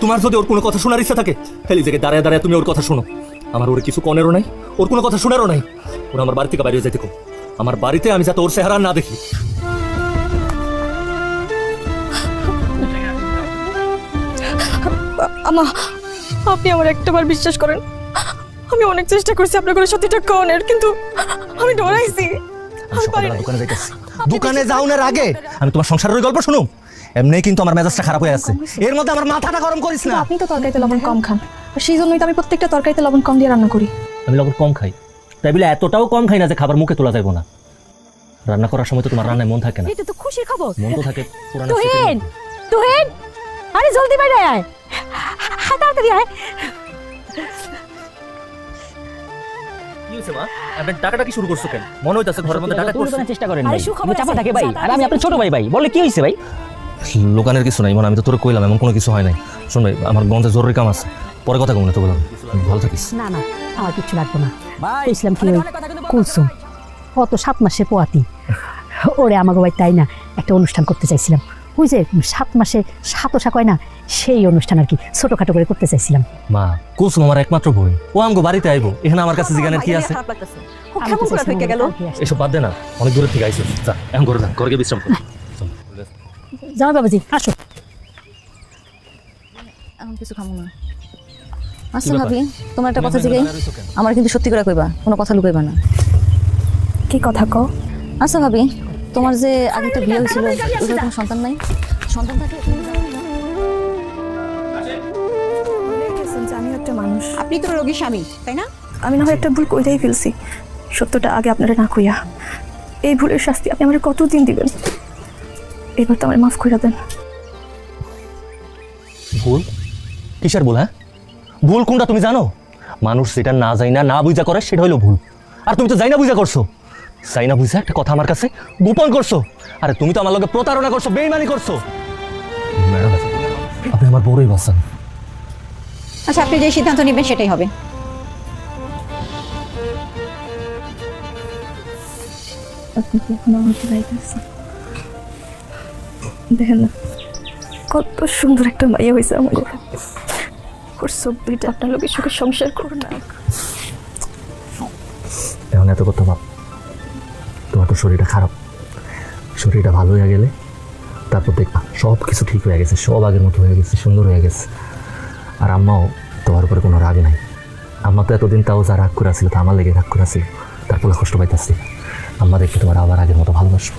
তোমার যদি ওর কোনো কথা শোনার ইচ্ছা থাকে তাহলে এই জায়গায় দাঁড়ায় দাঁড়ায় তুমি ওর কথা শোনো। আমার ওর কিছু কনেরও নাই, ওর কোনো কথা শোনারও নাই। ওরা আমার বাড়ি থেকে বাইরে যেতে কো, আমার বাড়িতে আমি যাতে ওর চেহারা না দেখি। আমা, আপনি আমার একটাবার বিশ্বাস করেন। আমি অনেক চেষ্টা করছি আপনার করে সত্যিটা কনের, কিন্তু আমি ডরাইছি। দোকানে যাইতেছি। দোকানে যাওয়ার আগে আমি তোমার সংসারের গল্প শুনো। এমনি কিন্তু আমার মেজাজটা খারাপ হয়ে আছে, এর মধ্যে আমার মাথাটা গরম করিস না। আপনি তো তরকারিতে লবণ কম খান, আর সেই জন্যই তো আমি প্রত্যেকটা তরকারিতে লবণ কম দিয়ে রান্না করি। আমি লবণ কম খাই, তাই বলে এতটাও কম খাই না যে খাবার মুখে তোলা যাবে না। রান্না করার সময় তো তোমার রান্নায় মন থাকে না। এটা তো খুশির খবর। মন তো থাকে পুরানো তুহিন, তুহিন, আরে জলদি বাইরে আয়, তাড়াতাড়ি আয়। কি হইছে মা? আপনি টাকাটা কি শুরু করছো কেন? মনে হইতাছে ঘরের মধ্যে টাকা করছো। চেষ্টা করেন আরে ভাই, সুখবর চাপা আছে, থাকে ভাই। চাপা আর আমি আছে। আপনার ছোট ভাই ভাই, বলে কি হইছে ভাই? লোকানের কিছু নাই, মানে আমি তো তোরে কইলাম এমন কোনো কিছু হয় নাই। শোন ভাই, আমার গঞ্জে জরুরি কাম আছে, পরে কথা কম না তো বললাম। ভালো থাকিস। না না, আমার কিছু লাগবে না ভাই। ইসলাম কি কুলসুম, কত 7 মাসের পোয়াতি, ওরে আমাকে ভাই তাই না একটা অনুষ্ঠান করতে চাইছিলাম। ওই যে 7 মাসে সাতশা কয় না, সেই অনুষ্ঠান আর কি ছোটখাটো করে করতে চাইছিলাম। মা, কুলসুম আমার একমাত্র বোন, ও আমগো বাড়িতে আইবো। এখানে আমার কাছে জিগানের কি আছে? কেমন করে থেকে গেল? এসব বাদ দে না, অনেক দূরে থেকে আইছিস। যা এখন ঘরে যা, ঘরে গিয়ে বিশ্রাম কর। যাও বাবাজি, আসো। এখন কিছু খামো না। আচ্ছা ভাবি, তোমার একটা কথা জিগাই, আমার কিন্তু সত্যি করে কইবা, কোনো কথা লুকাইবা না। কি কথা কও? আচ্ছা ভাবি, তোমার যে আগে একটা বিয়ে হয়েছিল, ওটার কোনো সন্তান নাই? সন্তান থাকে? আমি একটা মানুষ, আপনি তো রোগীর স্বামী, তাই না? আমি না হয় একটা ভুল কইরাই ফেলছি। সত্যটা আগে আপনারা না কইয়া, এই ভুলের শাস্তি আপনি আমার কতদিন দিবেন? এবার তো আমার মাফ করে দেন। ভুল? কিসের ভুল? হ্যাঁ, ভুল কোনটা তুমি জানো? মানুষ যেটা না যাই না না বুঝা করে সেটা হইলো ভুল। আর তুমি তো যাই না বুঝা করছো। যাই না বুঝা একটা কথা আমার কাছে গোপন করছো। আরে তুমি তো আমার লগে প্রতারণা করছো, বেইমানি করছো। ম্যাডাম, আপনি আমার বড়ই বাঁচান। আচ্ছা, আপনি যে সিদ্ধান্ত নেবেন সেটাই হবে। আপনি কি এখন আমাকে যাইতেছেন? দেখেন না কত সুন্দর একটা মাইয়া হয়েছে আমার। ওর সবটা আপনার লোকের সুখে সংসার করুন না। এখন এত কথা ভাব, তোমার তো শরীরটা খারাপ। শরীরটা ভালো হয়ে গেলে তারপর দেখবা সব কিছু ঠিক হয়ে গেছে, সব আগের মতো হয়ে গেছে, সুন্দর হয়ে গেছে। আর আম্মাও তোমার উপরে কোনো রাগ নাই। আম্মা তো এতদিন তাও যা রাগ করে আসছিল তা আমার লেগে রাগ করে আসছিল, তারপরে কষ্ট পাইতেছি। আম্মা দেখতে তোমার আবার আগের মতো ভালোবাসবো।